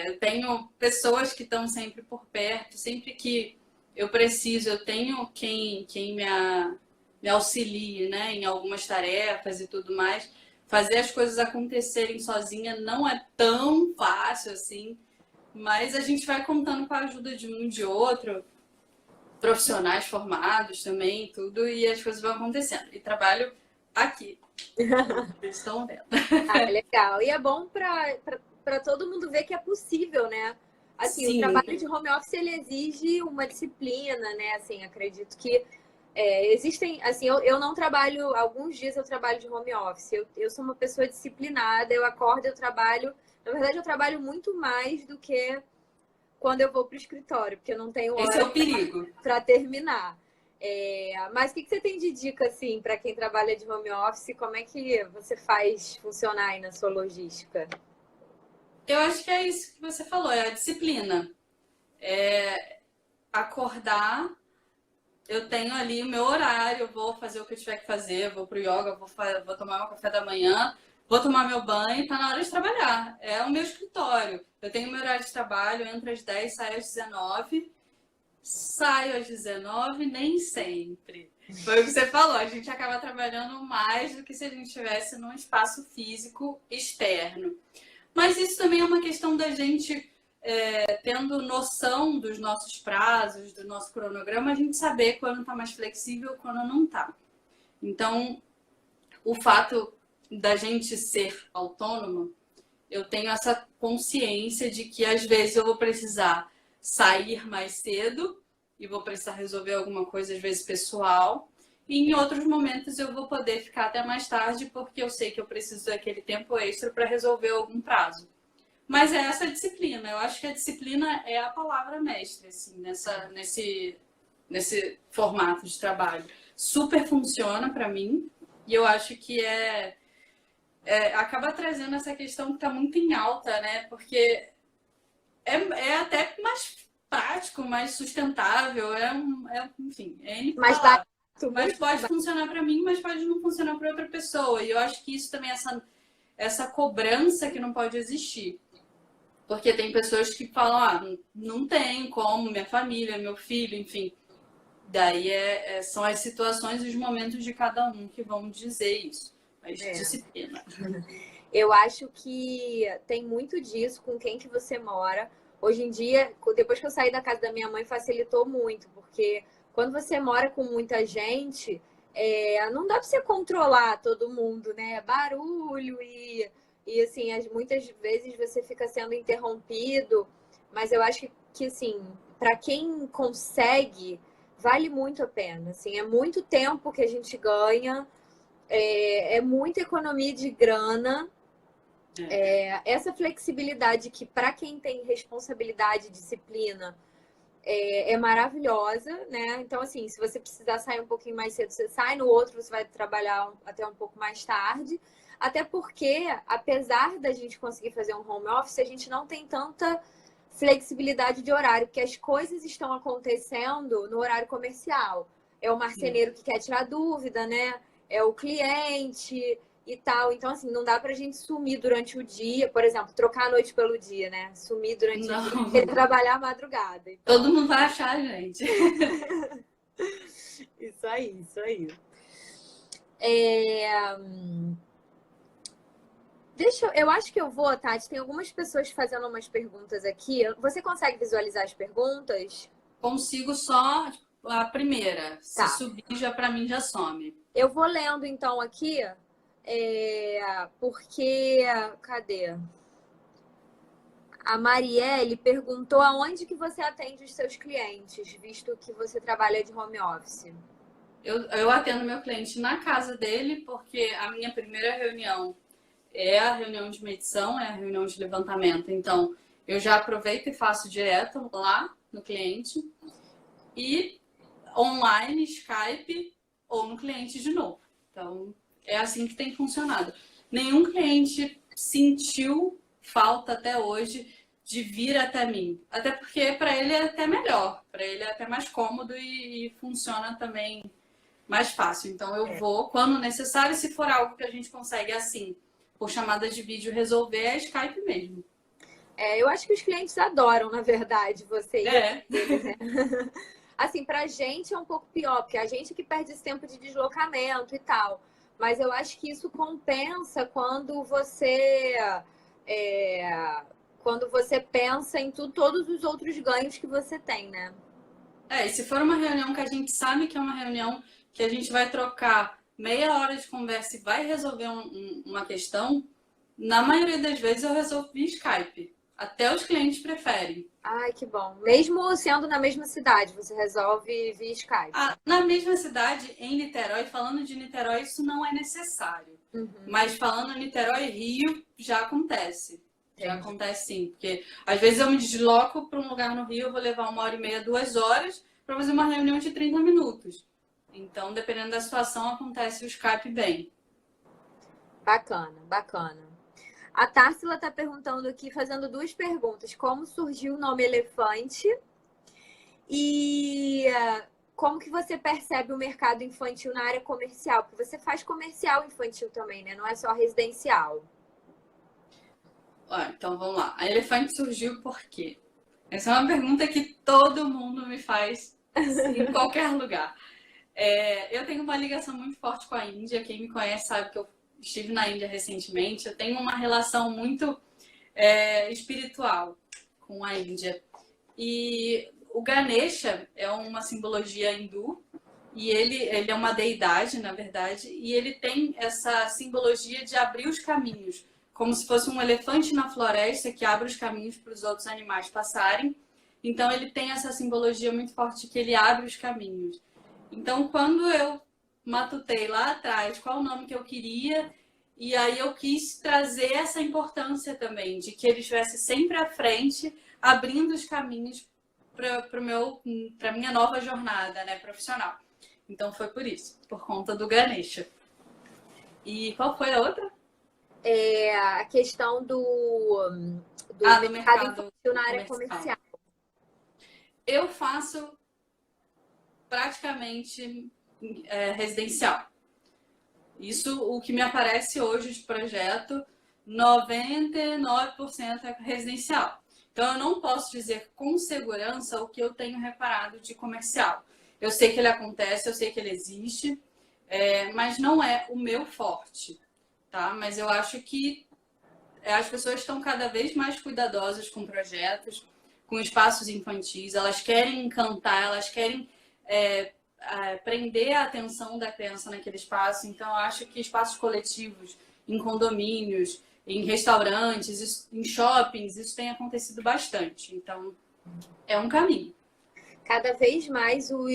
eu tenho pessoas que estão sempre por perto, sempre que eu preciso, eu tenho quem me auxilie, né, em algumas tarefas e tudo mais. Fazer as coisas acontecerem sozinha não é tão fácil assim, mas a gente vai contando com a ajuda de um e de outro, profissionais formados também, tudo, e as coisas vão acontecendo. E trabalho aqui. Eles estão vendo. Ah, legal. E é bom para todo mundo ver que é possível, né? Assim, Sim. O trabalho de home office, ele exige uma disciplina, né? Assim, acredito que existem, assim, eu não trabalho, alguns dias eu trabalho de home office. Eu sou uma pessoa disciplinada, eu acordo, eu trabalho. Na verdade, eu trabalho muito mais do que quando eu vou para o escritório, porque eu não tenho Esse é hora o perigo. para terminar. Mas o que você tem de dica, assim, para quem trabalha de home office? Como é que você faz funcionar aí na sua logística? Eu acho que é isso que você falou, é a disciplina. Acordar, eu tenho ali o meu horário, eu vou fazer o que eu tiver que fazer, eu vou pro yoga, vou tomar meu café da manhã, vou tomar meu banho, tá na hora de trabalhar. É o meu escritório. Eu tenho meu horário de trabalho, eu entro às 10, saio às 19. Saio às 19, nem sempre. Foi o que você falou, a gente acaba trabalhando mais do que se a gente estivesse num espaço físico externo. Mas isso também é uma questão da gente, tendo noção dos nossos prazos, do nosso cronograma, a gente saber quando está mais flexível e quando não está. Então, o fato da gente ser autônomo, eu tenho essa consciência de que às vezes eu vou precisar sair mais cedo e vou precisar resolver alguma coisa, às vezes pessoal. E em outros momentos eu vou poder ficar até mais tarde porque eu sei que eu preciso daquele tempo extra para resolver algum prazo. Mas é essa disciplina. Eu acho que a disciplina é a palavra mestre, assim, nesse formato de trabalho. Super funciona para mim e eu acho que acaba trazendo essa questão que está muito em alta, né? Porque é até mais prático, mais sustentável, enfim, N palavras. Mas pode funcionar para mim, mas pode não funcionar para outra pessoa. E eu acho que isso também, essa cobrança que não pode existir. Porque tem pessoas que falam, não tem como, minha família, meu filho, enfim. Daí são as situações e os momentos de cada um que vão dizer isso. Mas disciplina. Eu acho que tem muito disso com quem que você mora. Hoje em dia, depois que eu saí da casa da minha mãe, facilitou muito, porque quando você mora com muita gente, não dá para você controlar todo mundo, né? Barulho e assim, muitas vezes você fica sendo interrompido, mas eu acho que assim, para quem consegue, vale muito a pena. Assim, é muito tempo que a gente ganha, é muita economia de grana. Essa flexibilidade que, para quem tem responsabilidade e disciplina, é maravilhosa, né? Então, assim, se você precisar sair um pouquinho mais cedo, você sai, no outro você vai trabalhar até um pouco mais tarde. Até porque, apesar da gente conseguir fazer um home office, a gente não tem tanta flexibilidade de horário, porque as coisas estão acontecendo no horário comercial. É o marceneiro que quer tirar dúvida, né? É o cliente e tal. Então, assim, não dá pra gente sumir durante o dia, por exemplo, trocar a noite pelo dia, né? Sumir durante o dia e trabalhar à madrugada. Então... Todo mundo vai achar, gente. Isso aí, isso aí. Eu acho que eu vou, Tati. Tem algumas pessoas fazendo umas perguntas aqui. Você consegue visualizar as perguntas? Consigo só a primeira. Tá. Se subir, já para mim já some. Eu vou lendo então aqui, porque cadê? A Marielle perguntou aonde que você atende os seus clientes, visto que você trabalha de home office. Eu atendo meu cliente na casa dele, porque a minha primeira reunião é a reunião de medição, é a reunião de levantamento. Então, eu já aproveito e faço direto lá no cliente. E online, Skype ou no cliente de novo. Então, é assim que tem funcionado. Nenhum cliente sentiu falta até hoje de vir até mim. Até porque para ele é até melhor, para ele é até mais cômodo e funciona também mais fácil. Então, eu vou quando necessário, se for algo que a gente consegue assim, por chamada de vídeo, resolver, é Skype mesmo. Eu acho que os clientes adoram, na verdade, você. Né? Assim, pra gente é um pouco pior, porque a gente que perde esse tempo de deslocamento e tal. Mas eu acho que isso compensa quando você pensa em todos os outros ganhos que você tem, né? E se for uma reunião que a gente sabe que é uma reunião que a gente vai trocar meia hora de conversa e vai resolver uma questão, na maioria das vezes eu resolvo via Skype. Até os clientes preferem. Ai, que bom. Mesmo sendo na mesma cidade, você resolve via Skype? Na mesma cidade, em Niterói, falando de Niterói, isso não é necessário. Uhum. Mas falando Niterói e Rio, já acontece. Já acontece sim. Porque às vezes eu me desloco para um lugar no Rio, eu vou levar 1h30, 2 horas, para fazer uma reunião de 30 minutos. Então, dependendo da situação, acontece o Skype bem. Bacana, bacana. A Társila está perguntando aqui, fazendo duas perguntas. Como surgiu o nome Elefante? E como que você percebe o mercado infantil na área comercial? Porque você faz comercial infantil também, né? Não é só residencial. Então, vamos lá. A Elefante surgiu por quê? Essa é uma pergunta que todo mundo me faz em qualquer lugar. Eu tenho uma ligação muito forte com a Índia. Quem me conhece sabe que eu estive na Índia recentemente. Eu tenho uma relação muito espiritual com a Índia. E o Ganesha é uma simbologia hindu. E ele é uma deidade, na verdade. E ele tem essa simbologia de abrir os caminhos. Como se fosse um elefante na floresta que abre os caminhos para os outros animais passarem. Então, ele tem essa simbologia muito forte que ele abre os caminhos. Então, quando eu matutei lá atrás qual o nome que eu queria, e aí eu quis trazer essa importância também, de que ele estivesse sempre à frente, abrindo os caminhos para a minha nova jornada, né, profissional. Então, foi por isso, por conta do Ganesha. E qual foi a outra? A questão do mercado infantil na área comercial. Eu faço praticamente residencial. Isso, o que me aparece hoje de projeto, 99% é residencial. Então, eu não posso dizer com segurança o que eu tenho reparado de comercial. Eu sei que ele acontece, eu sei que ele existe, mas não é o meu forte, tá? Mas eu acho que as pessoas estão cada vez mais cuidadosas com projetos, com espaços infantis. Elas querem encantar, elas querem prender a atenção da criança naquele espaço. Então, eu acho que espaços coletivos, em condomínios, em restaurantes, em shoppings, isso tem acontecido bastante. Então, é um caminho. Cada vez mais não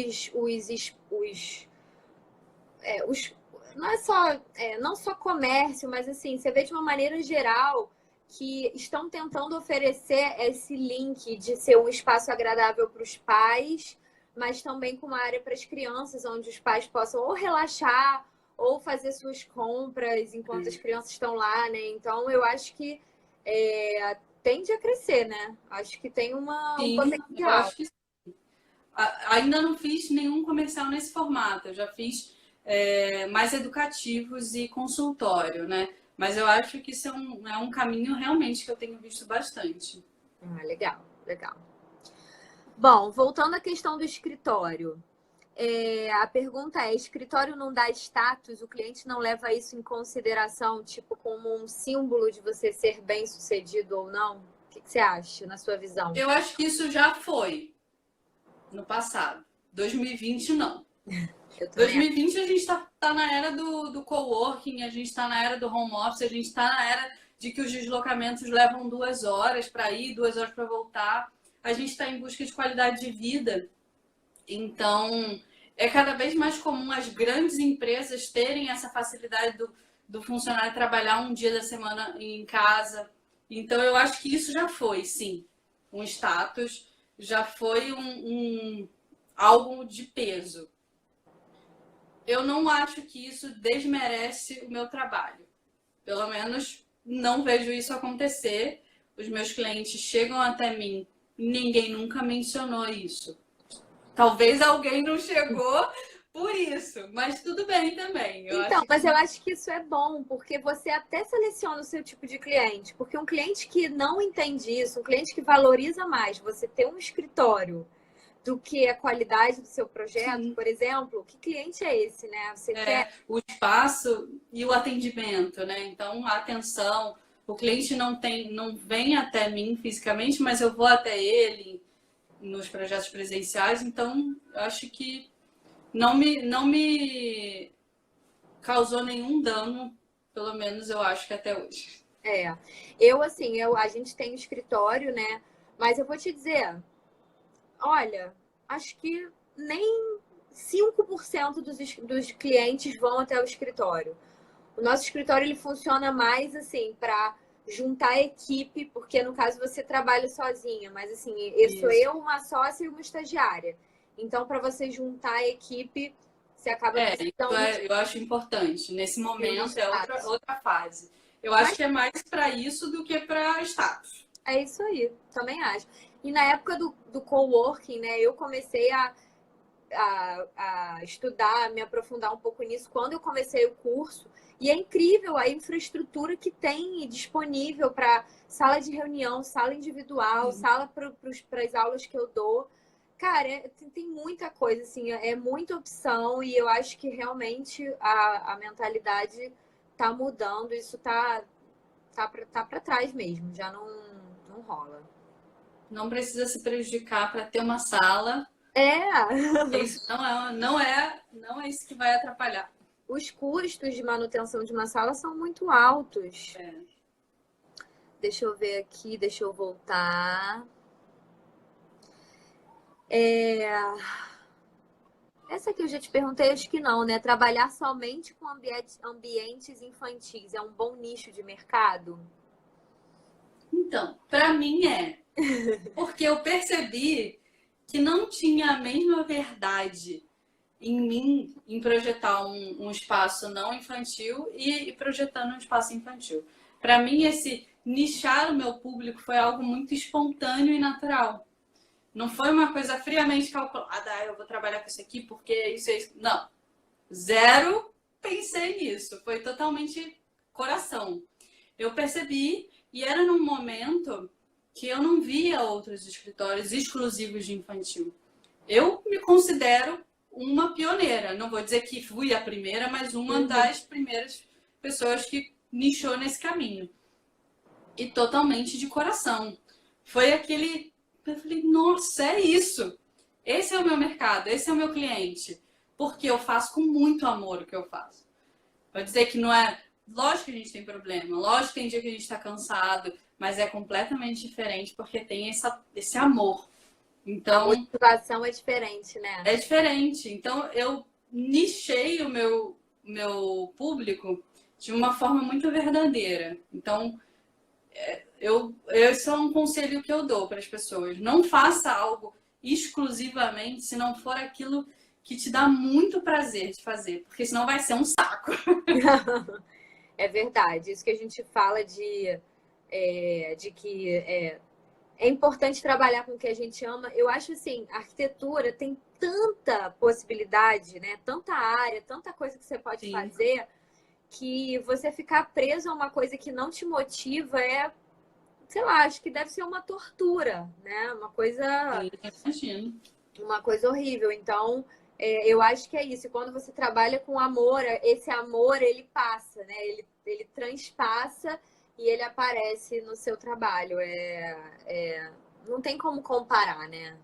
só comércio, mas assim, você vê de uma maneira geral que estão tentando oferecer esse link de ser um espaço agradável para os pais, mas também com uma área para as crianças, onde os pais possam ou relaxar ou fazer suas compras enquanto as crianças estão lá, né? Então, eu acho que tende a crescer, né? Acho que tem um potencial. Eu acho que sim. Ainda não fiz nenhum comercial nesse formato. Eu já fiz mais educativos e consultório, né? Mas eu acho que isso é um caminho realmente que eu tenho visto bastante. Legal, legal. Bom, voltando à questão do escritório. A pergunta é, escritório não dá status? O cliente não leva isso em consideração, tipo, como um símbolo de você ser bem-sucedido ou não? O que você acha, na sua visão? Eu acho que isso já foi no passado. 2020, não. 2020 a gente está na era do coworking, a gente está na era do home office, a gente está na era de que os deslocamentos levam 2 horas para ir, 2 horas para voltar. A gente está em busca de qualidade de vida. Então, é cada vez mais comum as grandes empresas terem essa facilidade do funcionário trabalhar um dia da semana em casa. Então, eu acho que isso já foi, sim, um status, já foi algo de peso. Eu não acho que isso desmerece o meu trabalho. Pelo menos não vejo isso acontecer. Os meus clientes chegam até mim e ninguém nunca mencionou isso. Talvez alguém não chegou por isso, mas tudo bem também. Eu acho que isso é bom, porque você até seleciona o seu tipo de cliente. Porque um cliente que não entende isso, um cliente que valoriza mais você ter um escritório do que a qualidade do seu projeto, sim, por exemplo, que cliente é esse, né? Você quer o espaço e o atendimento, né? Então, a atenção, o cliente não vem até mim fisicamente, mas eu vou até ele nos projetos presenciais, então eu acho que não me causou nenhum dano, pelo menos eu acho que até hoje. A gente tem um escritório, né? Mas eu vou te dizer, olha, acho que nem 5% dos clientes vão até o escritório. O nosso escritório ele funciona mais assim para juntar a equipe, porque no caso você trabalha sozinha, mas assim, sou eu, uma sócia e uma estagiária. Então, para você juntar a equipe, você acaba precisando eu acho importante. Nesse momento é status. outra fase. Eu acho que é mais para isso do que para status. É isso aí, também acho. E na época do coworking, né, eu comecei a estudar, me aprofundar um pouco nisso quando eu comecei o curso. E é incrível a infraestrutura que tem disponível para sala de reunião, sala individual, sala para as aulas que eu dou. Cara, tem muita coisa, assim, é muita opção e eu acho que realmente a mentalidade tá mudando, isso tá para trás mesmo, já não rola. Não precisa se prejudicar para ter uma sala. Isso não é isso que vai atrapalhar. Os custos de manutenção de uma sala são muito altos. Deixa eu ver aqui, deixa eu voltar. Essa aqui eu já te perguntei, acho que não, né? Trabalhar somente com ambientes infantis é um bom nicho de mercado? Então, para mim é. Porque eu percebi que não tinha a mesma verdade em mim em projetar um espaço não infantil e projetando um espaço infantil. Para mim, esse nichar o meu público foi algo muito espontâneo e natural. Não foi uma coisa friamente calculada, eu vou trabalhar com isso aqui porque isso é isso. Não. Zero pensei nisso. Foi totalmente coração. Eu percebi e era num momento que eu não via outros escritórios exclusivos de infantil. Eu me considero uma pioneira. Não vou dizer que fui a primeira, mas uma das primeiras pessoas que nichou nesse caminho. E totalmente de coração. Foi aquele... Eu falei, nossa, é isso. Esse é o meu mercado, esse é o meu cliente. Porque eu faço com muito amor o que eu faço. Vou dizer que não é... Lógico que a gente tem problema, lógico que tem dia que a gente está cansado, mas é completamente diferente porque tem esse amor. Então, a motivação é diferente, né? É diferente. Então, eu nichei o meu público de uma forma muito verdadeira. Então, esse é um conselho que eu dou para as pessoas. Não faça algo exclusivamente se não for aquilo que te dá muito prazer de fazer, porque senão vai ser um saco. É verdade. Isso que a gente fala de que é importante trabalhar com o que a gente ama. Eu acho assim, a arquitetura tem tanta possibilidade, né? Tanta área, tanta coisa que você pode fazer, que você ficar preso a uma coisa que não te motiva sei lá, acho que deve ser uma tortura, né? Uma coisa horrível. Então, eu acho que é isso. Quando você trabalha com amor, esse amor, ele passa, né? Ele transpassa e ele aparece no seu trabalho. Não tem como comparar, né?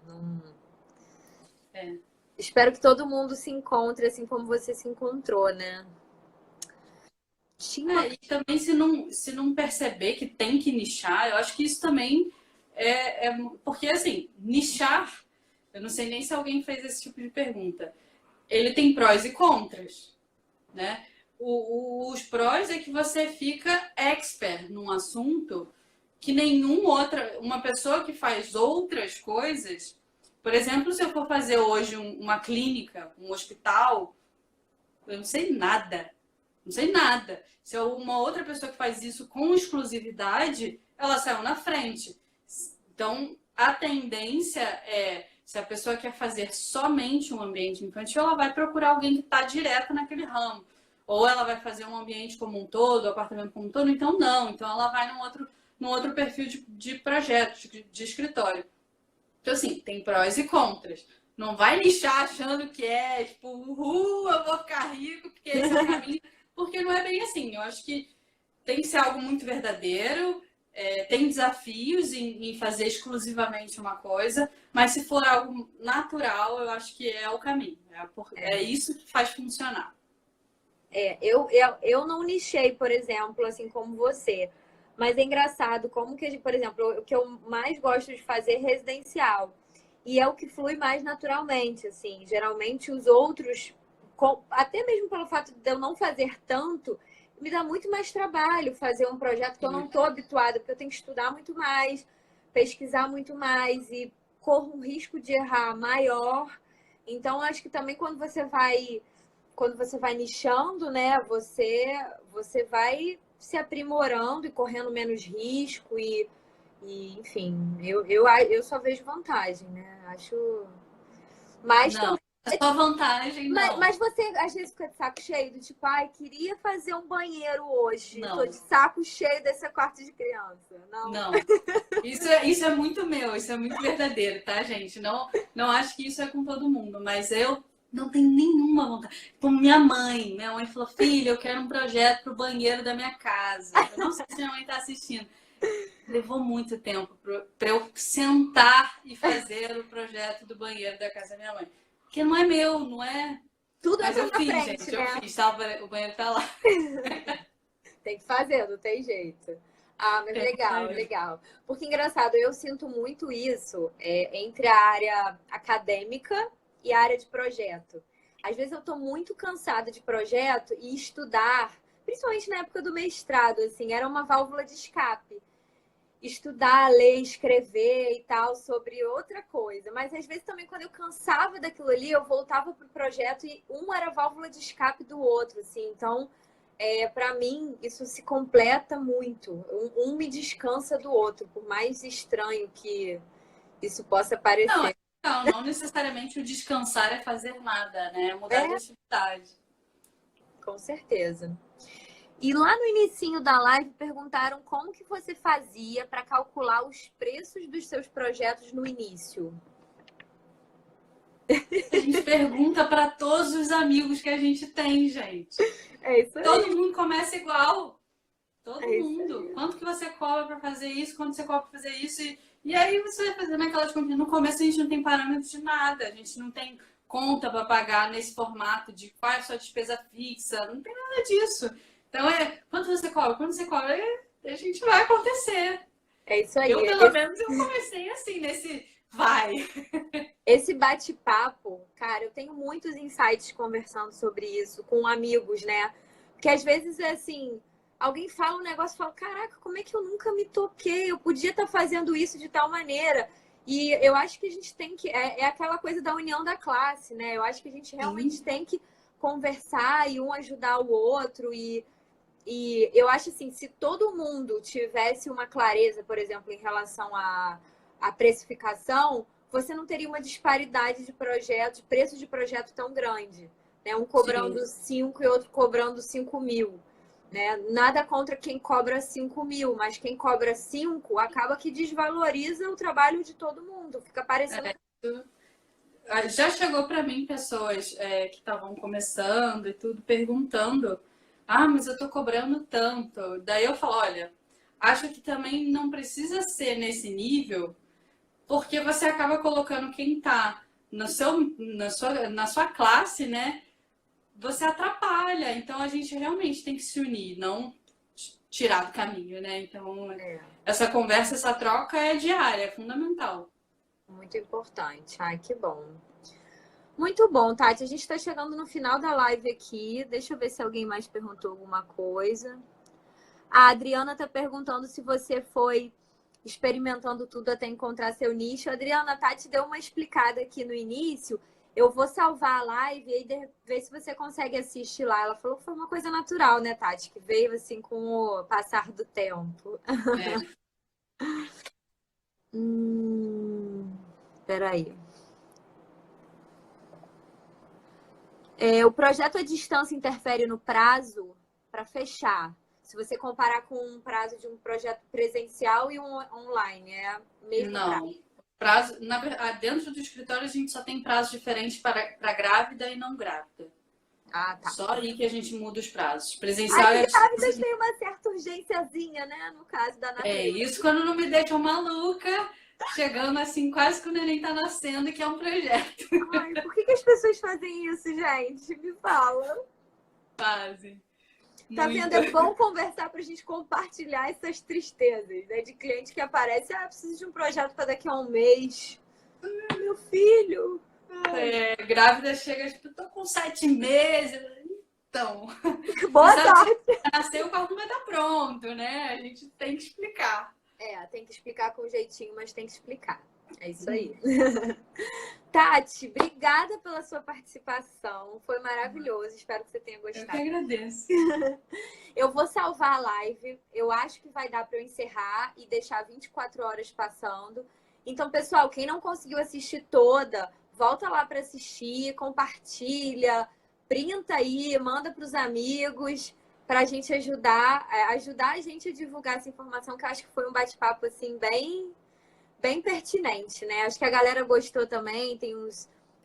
Espero que todo mundo se encontre assim como você se encontrou, né? E também se não perceber que tem que nichar, eu acho que isso também porque assim, nichar, eu não sei nem se alguém fez esse tipo de pergunta. Ele tem prós e contras, né? Os prós é que você fica expert num assunto que uma pessoa que faz outras coisas, por exemplo, se eu for fazer hoje uma clínica, um hospital, eu não sei nada. Não sei nada. Se uma outra pessoa que faz isso com exclusividade, ela saiu na frente. Então, a tendência se a pessoa quer fazer somente um ambiente infantil, ela vai procurar alguém que está direto naquele ramo. Ou ela vai fazer um ambiente como um todo, um apartamento como um todo. Então, não. Então, ela vai num outro perfil de projeto, de escritório. Então, assim, tem prós e contras. Não vai lixar achando que tipo, eu vou ficar rico, porque esse é o caminho. Porque não é bem assim. Eu acho que tem que ser algo muito verdadeiro. Tem desafios em fazer exclusivamente uma coisa, mas se for algo natural, eu acho que é o caminho. É isso que faz funcionar. Eu não nichei, por exemplo, assim como você. Mas é engraçado como que, por exemplo, o que eu mais gosto de fazer é residencial. E é o que flui mais naturalmente, assim. Geralmente os outros, até mesmo pelo fato de eu não fazer tanto, me dá muito mais trabalho fazer um projeto que eu não estou habituada, porque eu tenho que estudar muito mais, pesquisar muito mais e corro um risco de errar maior. Então, acho que também quando você vai nichando, né, você vai se aprimorando e correndo menos risco e enfim, eu só vejo vantagem, né? Acho. Mas Não, também. é só vantagem, não. Mas você às vezes fica de saco cheio, do tipo, ai, queria fazer um banheiro hoje. Tô de Não, saco cheio desse quarto de criança. Não. não. Isso é muito meu, isso é muito verdadeiro, tá, gente? Não, não acho que isso é com todo mundo, mas eu não tenho nenhuma vontade. Como minha mãe falou, filha, eu quero um projeto pro banheiro da minha casa. Eu não sei se minha mãe tá assistindo. Levou muito tempo para eu sentar e fazer o projeto do banheiro da casa da minha mãe. Porque não é meu, não é. Tudo Mas anda eu na fiz, frente, gente, eu né? fiz, tá? O banheiro tá lá. Tem que fazer, não tem jeito. Ah, mas legal, legal. Porque engraçado, eu sinto muito isso entre a área acadêmica e a área de projeto. Às vezes eu tô muito cansada de projeto e estudar, principalmente na época do mestrado, assim, era uma válvula de escape. Estudar, ler, escrever e tal sobre outra coisa. Mas às vezes também quando eu cansava daquilo ali, eu voltava pro projeto e um era válvula de escape do outro, assim. Então, para mim, isso se completa muito. Um me descansa do outro, por mais estranho que isso possa Não, parecer. não necessariamente o descansar é fazer nada, né? É mudar de É, atividade. com certeza. E lá no inicinho da live perguntaram como que você fazia para calcular os preços dos seus projetos no início. A gente pergunta para todos os amigos que a gente tem, gente. É isso aí. Todo mundo começa igual. Todo É isso mundo. aí. Quanto que você cobra para fazer isso? Quanto você cobra para fazer isso? E aí você vai fazendo aquelas contas. No começo a gente não tem parâmetro de nada. A gente não tem conta para pagar nesse formato de qual é a sua despesa fixa. Não tem nada disso. Então quanto você cobra? Quanto você cobra? A gente vai acontecer. É isso aí. Pelo menos, eu comecei assim, nesse vai. Esse bate-papo, cara, eu tenho muitos insights conversando sobre isso com amigos, né? Porque às vezes é assim, alguém fala um negócio e fala, caraca, como é que eu nunca me toquei? Eu podia estar fazendo isso de tal maneira. E eu acho que a gente tem que. É aquela coisa da união da classe, né? Eu acho que a gente realmente tem que conversar e um ajudar o outro. E eu acho assim, se todo mundo tivesse uma clareza, por exemplo, em relação à precificação, você não teria uma disparidade de projeto, de preço de projeto tão grande. Né? Um cobrando 5 e outro cobrando 5.000. Né? Nada contra quem cobra 5.000, mas quem cobra 5 acaba que desvaloriza o trabalho de todo mundo. Fica parecendo. Já chegou para mim pessoas que estavam começando e tudo, perguntando: ah, mas eu tô cobrando tanto. Daí eu falo: olha, acho que também não precisa ser nesse nível, porque você acaba colocando quem tá na sua classe, né? Você atrapalha. Então a gente realmente tem que se unir, não tirar do caminho, né? Então essa conversa, essa troca é diária, é fundamental. Muito importante. Ai, que bom. Muito bom, Tati. A gente está chegando no final da live aqui. Deixa eu ver se alguém mais perguntou alguma coisa. A Adriana está perguntando se você foi experimentando tudo até encontrar seu nicho. Adriana, a Tati deu uma explicada aqui no início. Eu vou salvar a live e ver se você consegue assistir lá. Ela falou que foi uma coisa natural, né, Tati? Que veio assim com o passar do tempo. Peraí. O projeto à distância interfere no prazo para fechar. Se você comparar com um prazo de um projeto presencial e um online, é mesmo Não. prazo? Dentro do escritório a gente só tem prazos diferentes para grávida e não grávida. Ah, tá. Só aí que a gente muda os prazos. Presencial As grávidas têm uma certa urgênciazinha, né? No caso da natureza. Isso quando não me deixam maluca, chegando assim, quase que o neném tá nascendo, que é um projeto. Ai, por que as pessoas fazem isso, gente? Me fala. Fazem. Tá Muito. vendo? É bom conversar pra gente compartilhar essas tristezas, né? De cliente que aparece, preciso de um projeto para daqui a um mês. Meu filho. Grávida chega, tipo, tô com 7 meses. Então, boa tarde. Nasceu, o carro vai estar pronto, né? A gente tem que explicar. Tem que explicar com jeitinho, mas tem que explicar. É isso aí. Tati, obrigada pela sua participação. Foi maravilhoso. Espero que você tenha Eu que gostado. agradeço. Eu vou salvar a live. Eu acho que vai dar para eu encerrar e deixar 24 horas passando. Então, pessoal, quem não conseguiu assistir toda, volta lá para assistir, compartilha, printa aí, manda para os amigos, para a gente ajudar a gente a divulgar essa informação, que eu acho que foi um bate-papo assim bem pertinente, né? Acho que a galera gostou também. Tem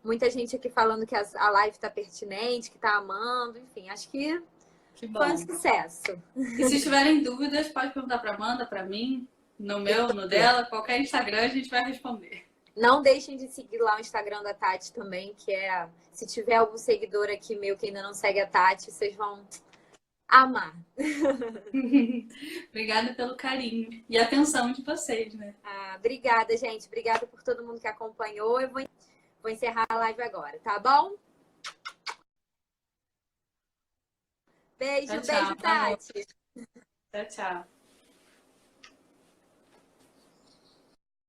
muita gente aqui falando que a live tá pertinente, que tá amando. Enfim, acho que Que foi um bom. sucesso. E se tiverem dúvidas, pode perguntar para Amanda, para mim, no meu, no dela, qualquer Instagram a gente vai responder. Não deixem de seguir lá o Instagram da Tati também, que é... Se tiver algum seguidor aqui meu que ainda não segue a Tati, vocês vão amar. Obrigada pelo carinho e atenção de vocês, né? Obrigada, gente. Obrigada por todo mundo que acompanhou. Eu vou encerrar a live agora, tá bom? Beijo, Tchau, tchau. beijo, Tati. Tchau, tchau.